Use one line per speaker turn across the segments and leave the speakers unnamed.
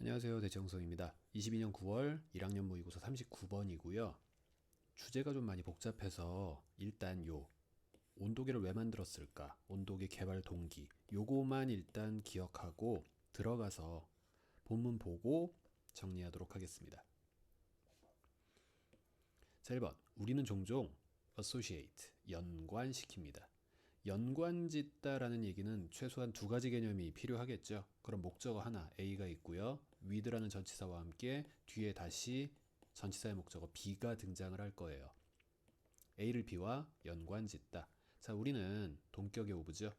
안녕하세요. 대정성입니다. 22년 9월 1학년 모의고사 39번이고요. 주제가 좀 많이 복잡해서 일단 온도계를 왜 만들었을까? 온도계 개발 동기. 요거만 일단 기억하고 들어가서 본문 보고 정리하도록 하겠습니다. 자, 1번. 우리는 종종 associate, 연관시킵니다. 연관짓다라는 얘기는 최소한 두 가지 개념이 필요하겠죠. 그럼 목적어 하나 A가 있고요. with라는 전치사와 함께 뒤에 다시 전치사의 목적어 B가 등장을 할 거예요. A를 B와 연관짓다. 자, 우리는 동격의 오브죠.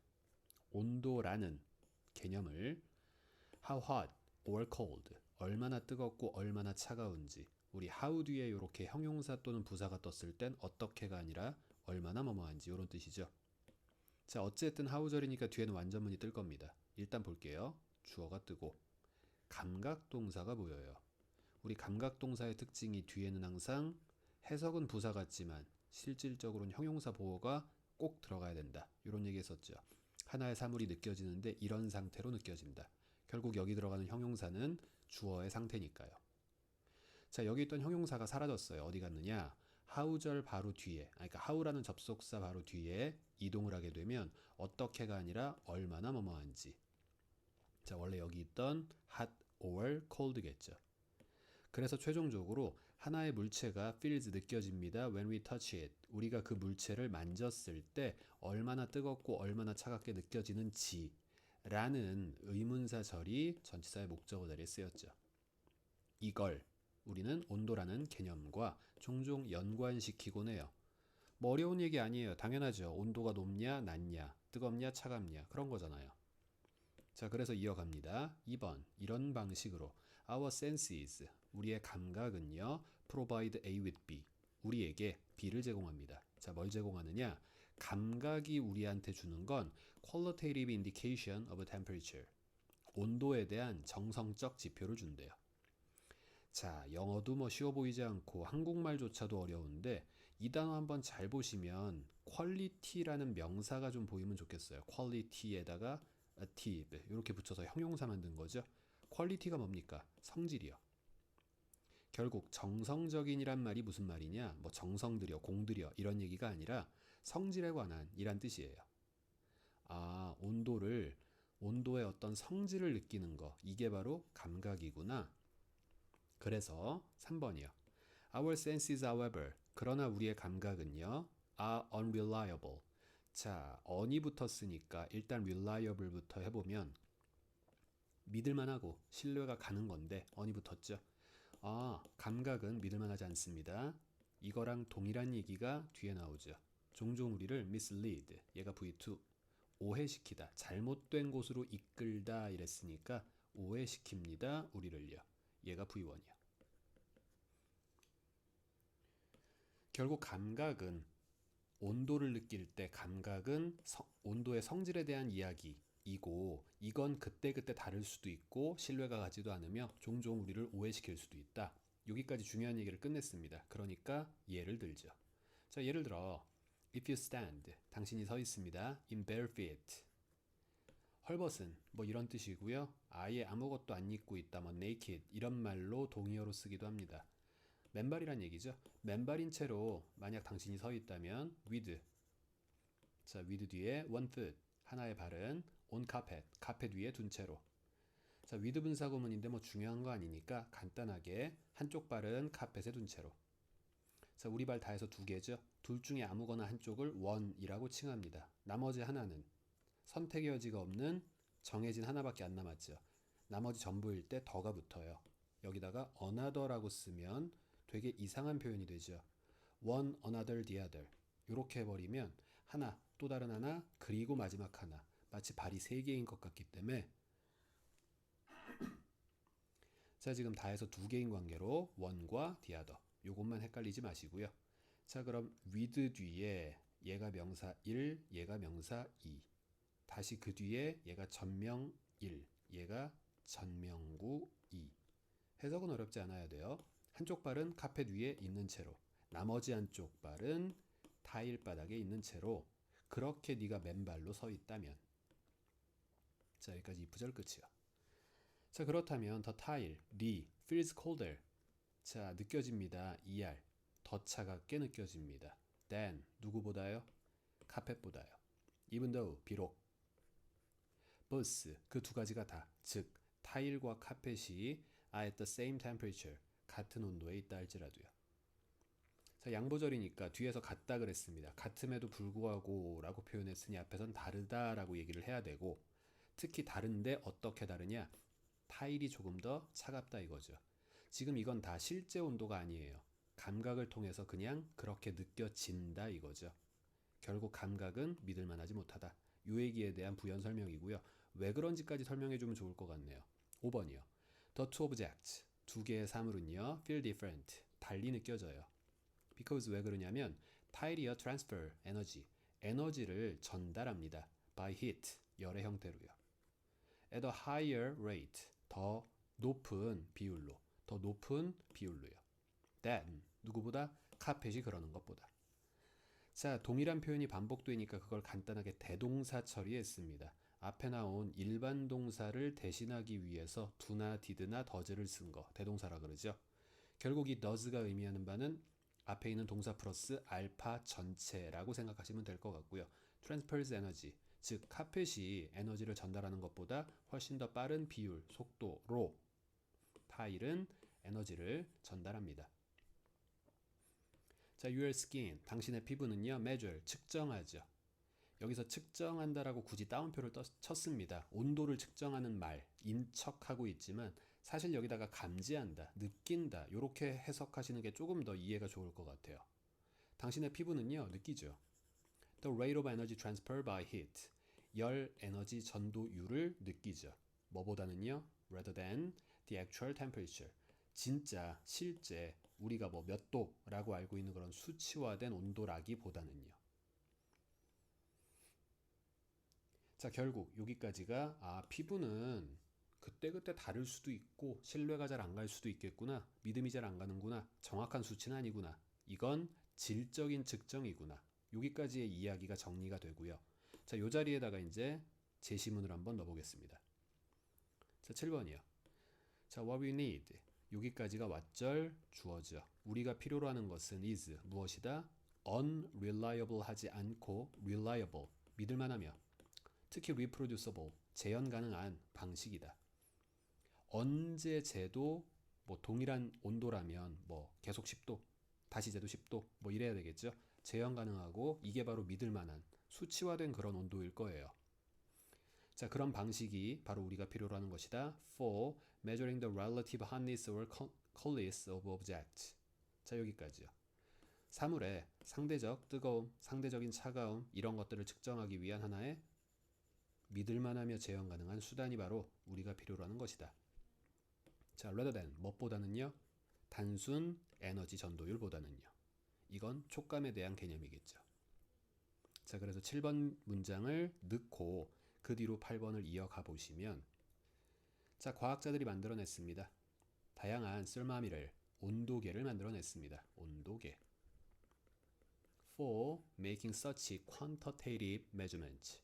온도라는 개념을 how hot or cold, 얼마나 뜨겁고 얼마나 차가운지, 우리 how 뒤에 이렇게 형용사 또는 부사가 떴을 땐 어떻게가 아니라 얼마나 뭐뭐한지 이런 뜻이죠. 자, 어쨌든 how절이니까 뒤에는 완전문이 뜰 겁니다. 일단 볼게요. 주어가 뜨고 감각동사가 보여요. 우리 감각동사의 특징이 뒤에는 항상 해석은 부사 같지만 실질적으로는 형용사 보호가 꼭 들어가야 된다. 이런 얘기 했었죠. 하나의 사물이 느껴지는데 이런 상태로 느껴진다. 결국 여기 들어가는 형용사는 주어의 상태니까요. 자, 여기 있던 형용사가 사라졌어요. 어디 갔느냐? how절 바로 뒤에, 그러니까 how라는 접속사 바로 뒤에 이동을 하게 되면 어떻게가 아니라 얼마나 뭐뭐한지. 자, 원래 여기 있던 hot or cold겠죠. 그래서 최종적으로 하나의 물체가 feels 느껴집니다. when we touch it. 우리가 그 물체를 만졌을 때 얼마나 뜨겁고 얼마나 차갑게 느껴지는지 라는 의문사절이 전치사의 목적어 자리에 쓰였죠. 이걸 우리는 온도라는 개념과 종종 연관시키곤 해요. 뭐 어려운 얘기 아니에요. 당연하죠. 온도가 높냐, 낮냐, 뜨겁냐, 차갑냐 그런 거잖아요. 자, 그래서 이어갑니다. 2번 이런 방식으로 our senses, 우리의 감각은요 provide A with B, 우리에게 B를 제공합니다. 자, 뭘 제공하느냐? 감각이 우리한테 주는 건 qualitative indication of temperature, 온도에 대한 정성적 지표를 준대요. 자, 영어도 뭐 쉬워 보이지 않고 한국말조차도 어려운데 이 단어 한번 잘 보시면 quality라는 명사가 좀 보이면 좋겠어요. quality에다가 ative 이렇게 붙여서 형용사 만든 거죠. quality가 뭡니까? 성질이요. 결국 정성적인이란 말이 무슨 말이냐? 뭐 정성 들여, 공 들여 이런 얘기가 아니라 성질에 관한 이란 뜻이에요. 아, 온도의 어떤 성질을 느끼는 거, 이게 바로 감각이구나. 그래서 3번이요. Our senses, however, 그러나 우리의 감각은요, are unreliable. 자, on이 붙었으니까 일단 reliable부터 해보면 믿을만하고 신뢰가 가는 건데 on이 붙었죠. 아, 감각은 믿을만하지 않습니다. 이거랑 동일한 얘기가 뒤에 나오죠. 종종 우리를 mislead, 얘가 V2, 오해시키다, 잘못된 곳으로 이끌다 이랬으니까 오해시킵니다. 우리를요. 얘가 V1이요. 결국 감각은 온도를 느낄 때 감각은 온도의 성질에 대한 이야기이고 이건 그때그때 다를 수도 있고 신뢰가 가지도 않으며 종종 우리를 오해시킬 수도 있다. 여기까지 중요한 얘기를 끝냈습니다. 그러니까 예를 들죠. 자, 예를 들어 If you stand, 당신이 서 있습니다. In bare feet, 헐벗은 뭐 이런 뜻이고요. 아예 아무것도 안 입고 있다, 뭐 naked 이런 말로 동의어로 쓰기도 합니다. 맨발이란 얘기죠. 맨발인 채로 만약 당신이 서 있다면 with, 자, with 뒤에 one foot, 하나의 발은 on carpet, 카펫 위에 둔 채로. 자, with 분사구문인데 뭐 중요한 거 아니니까 간단하게 한쪽 발은 카펫에 둔 채로. 자, 우리 발 다 해서 두 개죠. 둘 중에 아무거나 한쪽을 one이라고 칭합니다. 나머지 하나는 선택의 여지가 없는 정해진 하나밖에 안 남았죠. 나머지 전부일 때 더가 붙어요. 여기다가 another라고 쓰면 되게 이상한 표현이 되죠. one, another, the other 이렇게 해버리면 하나, 또 다른 하나, 그리고 마지막 하나, 마치 발이 세 개인 것 같기 때문에 자, 지금 다 해서 두 개인 관계로 one과 the other 요것만 헷갈리지 마시고요. 자, 그럼 with 뒤에 얘가 명사 1, 얘가 명사 2, 다시 그 뒤에 얘가 전명 1, 얘가 전명구 2. 해석은 어렵지 않아야 돼요. 한쪽 발은 카펫 위에 있는 채로, 나머지 한쪽 발은 타일 바닥에 있는 채로, 그렇게 네가 맨발로 서 있다면. 자, 여기까지 이 구절 끝이요. 자, 그렇다면 the tile, feels colder. 자, 느껴집니다. ER. 더 차갑게 느껴집니다. than, 누구보다요? 카펫보다요. even though, 비록. both, 그 두 가지가 다, 즉 타일과 카펫이 are at the same temperature, 같은 온도에 있다 할지라도요. 자, 양보절이니까 뒤에서 같다 그랬습니다. 같음에도 불구하고 라고 표현했으니 앞에선 다르다 라고 얘기를 해야 되고, 특히 다른데 어떻게 다르냐? 타일이 조금 더 차갑다 이거죠. 지금 이건 다 실제 온도가 아니에요. 감각을 통해서 그냥 그렇게 느껴진다 이거죠. 결국 감각은 믿을만하지 못하다. 이 얘기에 대한 부연 설명이고요. 왜 그런지까지 설명해주면 좋을 것 같네요. 5번이요. The two objects, 두 개의 사물은요, feel different, 달리 느껴져요. Because 왜 그러냐면 tile이요, transfer, energy, 에너지를 전달합니다. by heat, 열의 형태로요. at a higher rate, 더 높은 비율로, 더 높은 비율로요. than, 누구보다? 카펫이 그러는 것보다. 자, 동일한 표현이 반복되니까 그걸 간단하게 대동사 처리했습니다. 앞에 나온 일반 동사를 대신하기 위해서 do나 did나 does를 쓴 거, 대동사라 그러죠. 결국 이 does가 의미하는 바는 앞에 있는 동사 플러스 알파 전체라고 생각하시면 될 것 같고요. transfers energy, 즉 카펫이 에너지를 전달하는 것보다 훨씬 더 빠른 비율, 속도로 타일은 에너지를 전달합니다. 자, your skin, 당신의 피부는요, measure, 측정하죠. 여기서 측정한다라고 굳이 따옴표를 쳤습니다. 온도를 측정하는 말, 인척하고 있지만 사실 여기다가 감지한다, 느낀다 이렇게 해석하시는 게 조금 더 이해가 좋을 것 같아요. 당신의 피부는요, 느끼죠. The rate of energy transfer by heat, 열 에너지 전도율을 느끼죠. 뭐보다는요, rather than the actual temperature, 진짜 실제 우리가 뭐 몇 도라고 알고 있는 그런 수치화된 온도라기보다는요. 자, 결국 여기까지가 피부는 그때그때 다를 수도 있고 신뢰가 잘 안 갈 수도 있겠구나, 믿음이 잘 안 가는구나, 정확한 수치는 아니구나, 이건 질적인 측정이구나, 여기까지의 이야기가 정리가 되고요. 자, 요 자리에다가 이제 제시문을 한번 넣어보겠습니다. 자, 7번이요. 자, what we need, 여기까지가 왓절 주어죠. 우리가 필요로 하는 것은 is, 무엇이다? unreliable 하지 않고 reliable, 믿을만하며, 특히 reproducible, 재현 가능한 방식이다. 언제 재도 뭐 동일한 온도라면 뭐 계속 10도, 다시 재도 10도 뭐 이래야 되겠죠. 재현 가능하고 이게 바로 믿을만한 수치화된 그런 온도일 거예요. 자, 그런 방식이 바로 우리가 필요로 하는 것이다. For measuring the relative hotness or coldness of objects. 자, 여기까지요. 사물의 상대적 뜨거움, 상대적인 차가움, 이런 것들을 측정하기 위한 하나의 믿을만하며 재현 가능한 수단이 바로 우리가 필요로 하는 것이다. 자, rather than, 무엇보다는요? 단순 에너지 전도율보다는요. 이건 촉감에 대한 개념이겠죠. 자, 그래서 7번 문장을 넣고 그 뒤로 8번을 이어가 보시면, 자, 과학자들이 만들어냈습니다. 다양한 셀마미를, 온도계를 만들어냈습니다. 온도계. For making such quantitative measurements.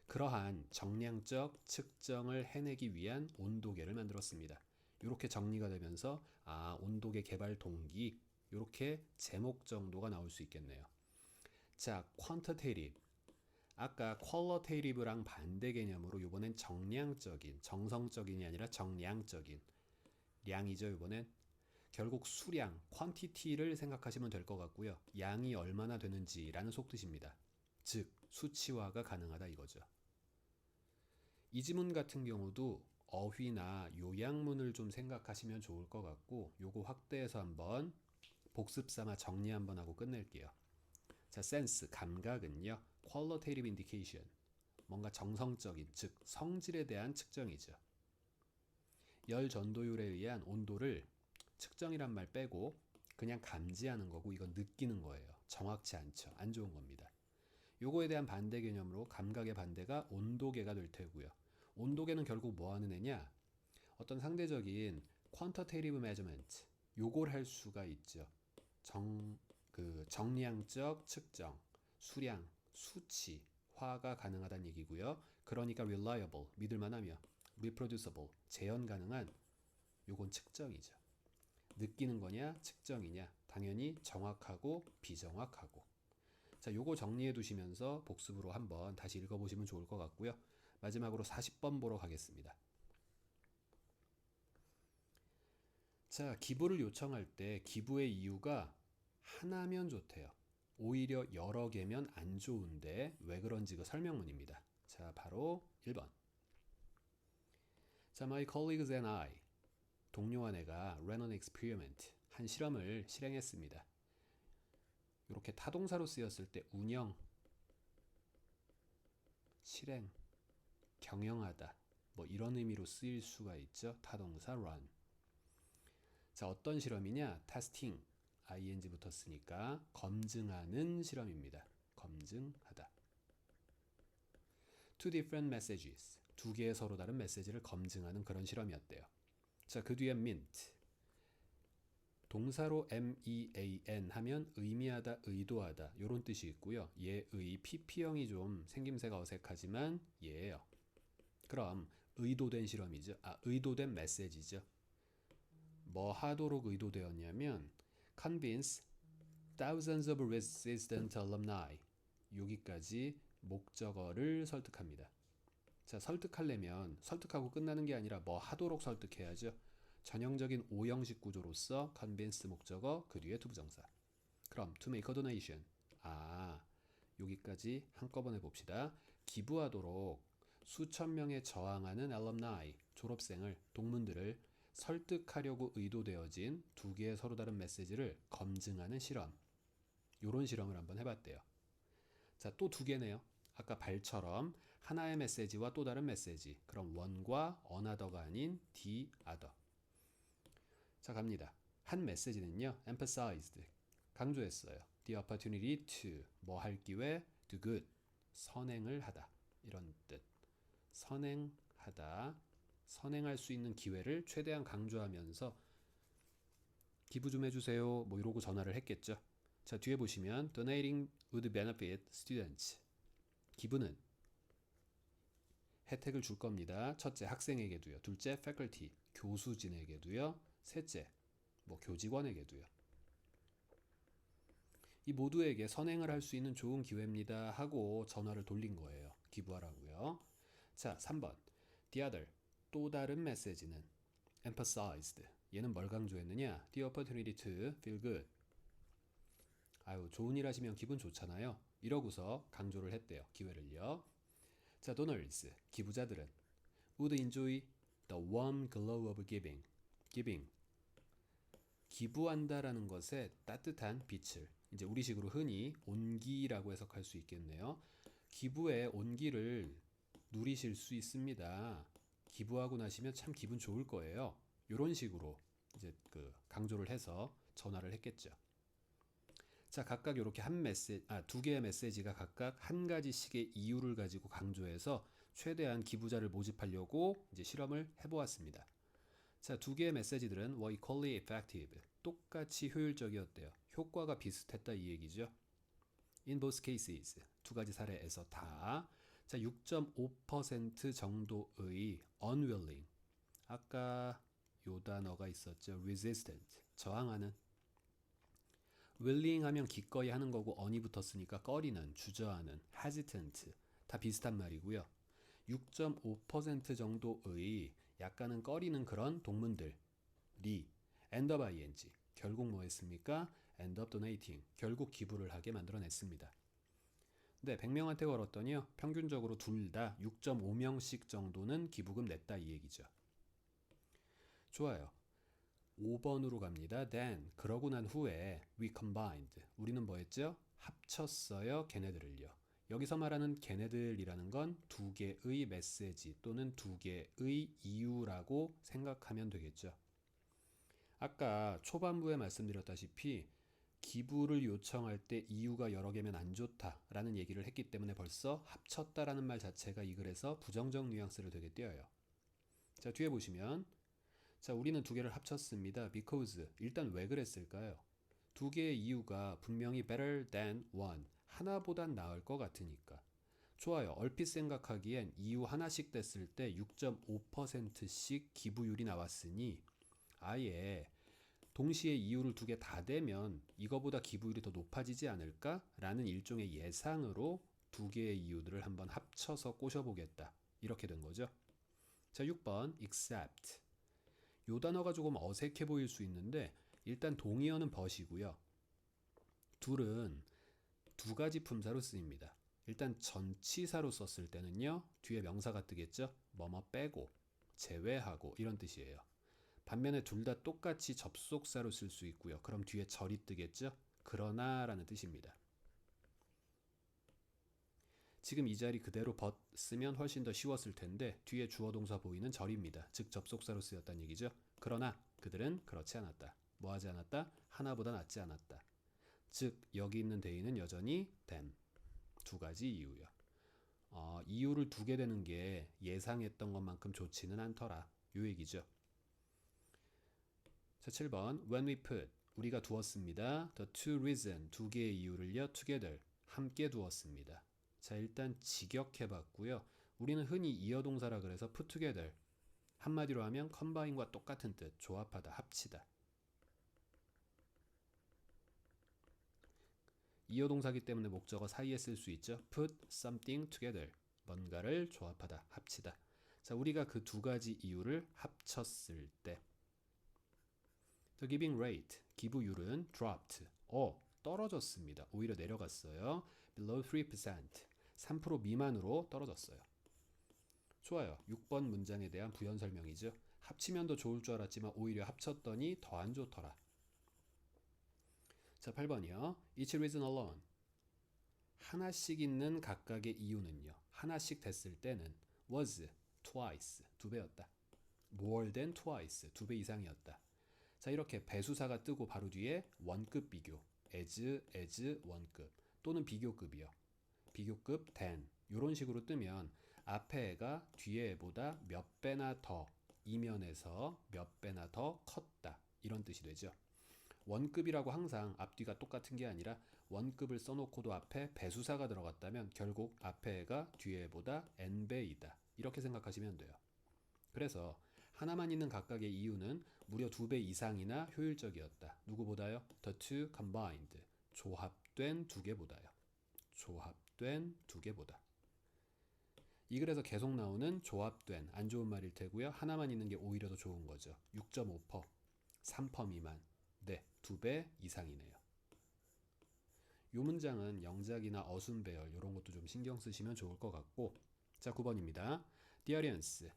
그러한 정량적 측정을 해내기 위한 온도계를 만들었습니다. 이렇게 정리가 되면서 온도계 개발 동기, 이렇게 제목 정도가 나올 수 있겠네요. 자, quantitative. 아까 qualitative랑 반대 개념으로 이번엔 정량적인, 정성적인이 아니라 정량적인, 량이죠. 이번엔 결국 수량, quantity를 생각하시면 될 것 같고요. 양이 얼마나 되는지라는 속뜻입니다. 즉 수치화가 가능하다 이거죠. 이 지문 같은 경우도 어휘나 요약문을 좀 생각하시면 좋을 것 같고, 요거 확대해서 한번 복습 삼아 정리 한번 하고 끝낼게요. 자, sense, 감각은요, qualitative indication, 뭔가 정성적인, 즉 성질에 대한 측정이죠. 열 전도율에 의한 온도를 측정이란 말 빼고 그냥 감지하는 거고, 이건 느끼는 거예요. 정확치 않죠. 안 좋은 겁니다. 요거에 대한 반대 개념으로 감각의 반대가 온도계가 될 테고요. 온도계는 결국 뭐 하는 애냐? 어떤 상대적인 quantitative measurement, 요걸 할 수가 있죠. 정량적 측정, 수량, 수치화가 가능하다는 얘기고요. 그러니까 reliable, 믿을만하며, reproducible, 재현 가능한, 요건 측정이죠. 느끼는 거냐, 측정이냐, 당연히 정확하고 비정확하고. 자, 요거 정리해 두시면서 복습으로 한번 다시 읽어보시면 좋을 것 같고요. 마지막으로 40번 보러 가겠습니다. 자, 기부를 요청할 때 기부의 이유가 하나면 좋대요. 오히려 여러 개면 안 좋은데 왜 그런지 그 설명문입니다. 자, 바로 1번. 자, my colleagues and I, 동료와 내가 ran an experiment, 한 실험을 실행했습니다. 이렇게 타동사로 쓰였을 때 운영, 실행, 경영하다, 뭐 이런 의미로 쓰일 수가 있죠. 타동사 run. 자, 어떤 실험이냐? testing, ing 붙었으니까 검증하는 실험입니다. 검증하다. Two different messages, 두 개의 서로 다른 메시지를 검증하는 그런 실험이었대요. 자, 그 뒤에 mint, 동사로 mean 하면 의미하다, 의도하다 이런 뜻이 있고요. 얘의 pp형이 좀 생김새가 어색하지만 얘예요. 그럼 의도된 실험이죠. 의도된 메시지죠. 뭐 하도록 의도되었냐면 convince thousands of resistant alumni, 여기까지 목적어를 설득합니다. 자, 설득하려면 설득하고 끝나는 게 아니라 뭐 하도록 설득해야죠. 전형적인 오형식 구조로서 convince 목적어, 그 뒤에 투부정사. 그럼 to make a donation, 여기까지 한꺼번에 봅시다. 기부하도록 수천 명에 저항하는 alumni, 졸업생을, 동문들을 설득하려고 의도되어진 두 개의 서로 다른 메시지를 검증하는 실험. 요런 실험을 한번 해봤대요. 자, 또 두 개네요. 아까 발처럼 하나의 메시지와 또 다른 메시지. 그럼 one과 another가 아닌 the other. 자, 갑니다. 한 메시지는요, emphasized, 강조했어요. the opportunity to, 뭐 할 기회, do good, 선행을 하다. 이런 뜻. 선행하다. 선행할 수 있는 기회를 최대한 강조하면서 기부 좀 해주세요. 뭐 이러고 전화를 했겠죠. 자, 뒤에 보시면 donating would benefit students. 기부는 혜택을 줄 겁니다. 첫째, 학생에게도요. 둘째, faculty, 교수진에게도요. 셋째, 뭐 교직원에게도요. 이 모두에게 선행을 할 수 있는 좋은 기회입니다 하고 전화를 돌린 거예요. 기부하라고요. 자, 3번. The other, 또 다른 메시지는 emphasized, 얘는 뭘 강조했느냐? The opportunity to feel good. 좋은 일 하시면 기분 좋잖아요. 이러고서 강조를 했대요. 기회를요. 자, donors, 기부자들은 would enjoy the warm glow of giving. giving, 기부한다라는 것에 따뜻한 빛을, 이제 우리식으로 흔히 온기라고 해석할 수 있겠네요. 기부의 온기를 누리실 수 있습니다. 기부하고 나시면 참 기분 좋을 거예요. 이런 식으로 이제 강조를 해서 전화를 했겠죠. 자, 각각 이렇게 두 개의 메시지가 각각 한 가지씩의 이유를 가지고 강조해서 최대한 기부자를 모집하려고 이제 실험을 해보았습니다. 자, 두 개의 메시지들은 were equally effective, 똑같이 효율적이었대요. 효과가 비슷했다 이 얘기죠. In both cases, 두 가지 사례에서 다. 자, 6.5% 정도의 unwilling, 아까 요 단어가 있었죠. resistant, 저항하는. willing 하면 기꺼이 하는 거고 on이 붙었으니까 꺼리는, 주저하는, hesitant, 다 비슷한 말이고요. 6.5% 정도의 약간은 꺼리는 그런 동문들이 end up ing, 결국 뭐 했습니까? end up donating, 결국 기부를 하게 만들어냈습니다. 네, 100명한테 걸었더니요, 평균적으로 둘 다 6.5명씩 정도는 기부금 냈다 이 얘기죠. 좋아요. 5번으로 갑니다. Then, 그러고 난 후에 we combined, 우리는 뭐 했죠? 합쳤어요, 걔네들을요. 여기서 말하는 걔네들이라는 건 두 개의 메시지 또는 두 개의 이유라고 생각하면 되겠죠. 아까 초반부에 말씀드렸다시피 기부를 요청할 때 이유가 여러 개면 안 좋다라는 얘기를 했기 때문에 벌써 합쳤다라는 말 자체가 이 글에서 부정적 뉘앙스를 되게 띄어요. 자, 뒤에 보시면 자, 우리는 두 개를 합쳤습니다. because, 일단 왜 그랬을까요? 두 개의 이유가 분명히 better than one, 하나보단 나을 것 같으니까. 좋아요. 얼핏 생각하기엔 이유 하나씩 됐을 때 6.5%씩 기부율이 나왔으니 아예 동시에 이유를 두 개 다 되면 이거보다 기부율이 더 높아지지 않을까라는 일종의 예상으로 두 개의 이유들을 한번 합쳐서 꼬셔보겠다. 이렇게 된 거죠. 자, 6번 except. 요 단어가 조금 어색해 보일 수 있는데 일단 동의어는 but이고요. 둘은 두 가지 품사로 쓰입니다. 일단 전치사로 썼을 때는요. 뒤에 명사가 뜨겠죠. 뭐뭐 빼고, 제외하고 이런 뜻이에요. 반면에 둘 다 똑같이 접속사로 쓸 수 있고요. 그럼 뒤에 절이 뜨겠죠. 그러나 라는 뜻입니다. 지금 이 자리 그대로 but 쓰면 훨씬 더 쉬웠을 텐데 뒤에 주어 동사 보이는 절입니다. 즉 접속사로 쓰였다는 얘기죠. 그러나 그들은 그렇지 않았다. 뭐 하지 않았다? 하나보다 낫지 않았다. 즉 여기 있는 대의는 여전히 them. 두 가지 이유요. 이유를 두게 되는 게 예상했던 것만큼 좋지는 않더라. 요 얘기죠. 자, 7번 when we put 우리가 두었습니다. the two reason 두 개의 이유를요 together 함께 두었습니다. 자, 일단 직역해봤고요. 우리는 흔히 이어동사라 그래서 put together 한마디로 하면 combine과 똑같은 뜻 조합하다 합치다. 이어동사기 때문에 목적어 사이에 쓸 수 있죠. put something together 뭔가를 조합하다 합치다. 자, 우리가 그 두 가지 이유를 합쳤을 때 The giving rate, 기부율은 dropped, 떨어졌습니다. 오히려 내려갔어요. below 3%, 3% 미만으로 떨어졌어요. 좋아요. 6번 문장에 대한 부연 설명이죠. 합치면 더 좋을 줄 알았지만 오히려 합쳤더니 더 안 좋더라. 자, 8번이요. Each reason alone. 하나씩 있는 각각의 이유는요. 하나씩 됐을 때는 was twice, 두 배였다. more than twice, 두 배 이상이었다. 자, 이렇게 배수사가 뜨고 바로 뒤에 원급 비교 as 원급 또는 비교급이요. 비교급 than 이런 식으로 뜨면 앞에 애가 뒤에 애보다 몇 배나 더 이면에서 몇 배나 더 컸다 이런 뜻이 되죠. 원급이라고 항상 앞뒤가 똑같은 게 아니라 원급을 써놓고도 앞에 배수사가 들어갔다면 결국 앞에 애가 뒤에 애보다 n배이다 이렇게 생각하시면 돼요. 그래서 하나만 있는 각각의 이유는 무려 2배 이상이나 효율적이었다. 누구보다요? The two combined. 조합된 두 개보다요. 조합된 두 개보다. 이 글에서 계속 나오는 조합된 안 좋은 말일 테고요. 하나만 있는 게 오히려 더 좋은 거죠. 6.5%, 3% 미만. 네, 2배 이상이네요. 이 문장은 영작이나 어순 배열 이런 것도 좀 신경 쓰시면 좋을 것 같고 자, 9번입니다. The audience,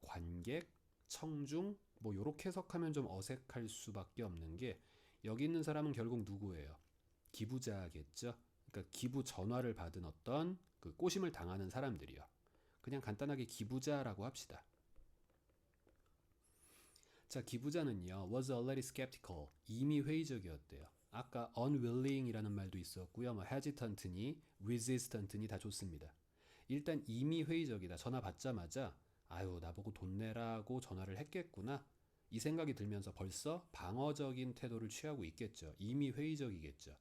관객, 청중 뭐 요렇게 해석하면 좀 어색할 수밖에 없는 게 여기 있는 사람은 결국 누구예요? 기부자겠죠. 그러니까 기부 전화를 받은 어떤 그 꼬심을 당하는 사람들이요. 그냥 간단하게 기부자라고 합시다. 자, 기부자는요. was already skeptical. 이미 회의적이었대요. 아까 unwilling이라는 말도 있었고요. 뭐 hesitant니 resistant니 다 좋습니다. 일단 이미 회의적이다. 전화 받자마자 아유 나보고 돈 내라고 전화를 했겠구나. 이 생각이 들면서 벌써 방어적인 태도를 취하고 있겠죠. 이미 회의적이겠죠.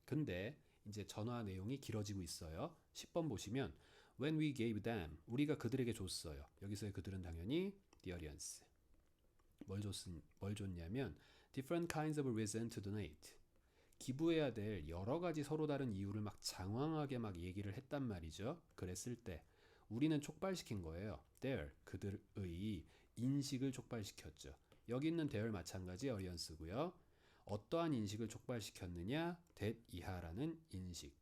근데 이제 전화 내용이 길어지고 있어요. 10번 보시면 when we gave them 우리가 그들에게 줬어요. 여기서의 그들은 당연히 the audience. 뭘 줬냐면 different kinds of reason to donate. 기부해야 될 여러 가지 서로 다른 이유를 막 장황하게 막 얘기를 했단 말이죠. 그랬을 때 우리는 촉발시킨 거예요. their, 그들의 인식을 촉발시켰죠. 여기 있는 their 마찬가지 audience고요. 어떠한 인식을 촉발시켰느냐? that 이하라는 인식.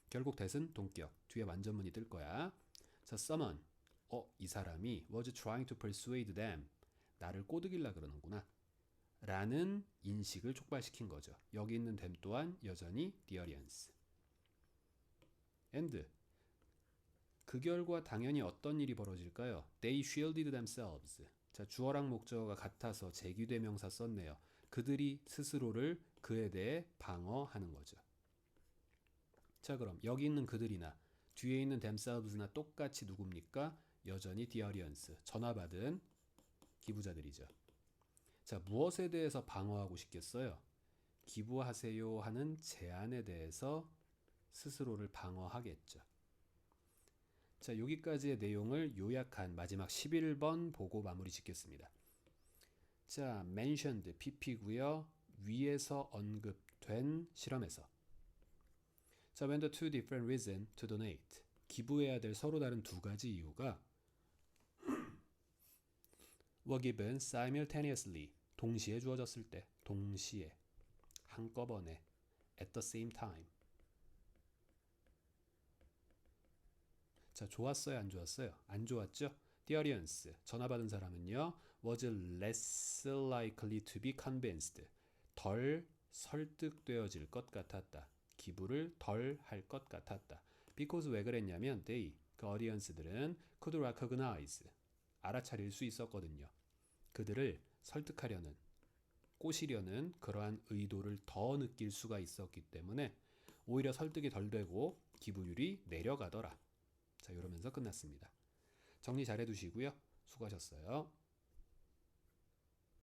결국 that은 동격. 뒤에 완전문이 뜰 거야. 자, someone. 이 사람이 was trying to persuade them. 나를 꼬드길라 그러는구나. 라는 인식을 촉발시킨 거죠. 여기 있는 them 또한 여전히 the audience. and 그 결과 당연히 어떤 일이 벌어질까요? They shielded themselves. 자, 주어랑 목적어가 같아서 제규대명사 썼네요. 그들이 스스로를 그에 대해 방어하는 거죠. 자, 그럼 여기 있는 그들이나 뒤에 있는 themselves나 똑같이 누굽니까? 여전히 the audience. 전화 받은 기부자들이죠. 자, 무엇에 대해서 방어하고 싶겠어요? 기부하세요 하는 제안에 대해서 스스로를 방어하겠죠. 자, 여기까지의 내용을 요약한 마지막 11번 보고 마무리 짓겠습니다. 자, mentioned PP고요. 위에서 언급된 실험에서. 자, when the two different reasons to donate. 기부해야 될 서로 다른 두 가지 이유가 were given simultaneously. 동시에 주어졌을 때. 동시에. 한꺼번에. at the same time. 자, 좋았어요, 안 좋았어요? 안 좋았죠? The audience, 전화 받은 사람은요, was less likely to be convinced. 덜 설득되어질 것 같았다. 기부를 덜 할 것 같았다. Because 왜 그랬냐면 they, 그 audience들은 could recognize, 알아차릴 수 있었거든요. 그들을 설득하려는, 꼬시려는 그러한 의도를 더 느낄 수가 있었기 때문에 오히려 설득이 덜 되고 기부율이 내려가더라. 자, 이러면서 끝났습니다. 정리 잘 해두시고요. 수고하셨어요.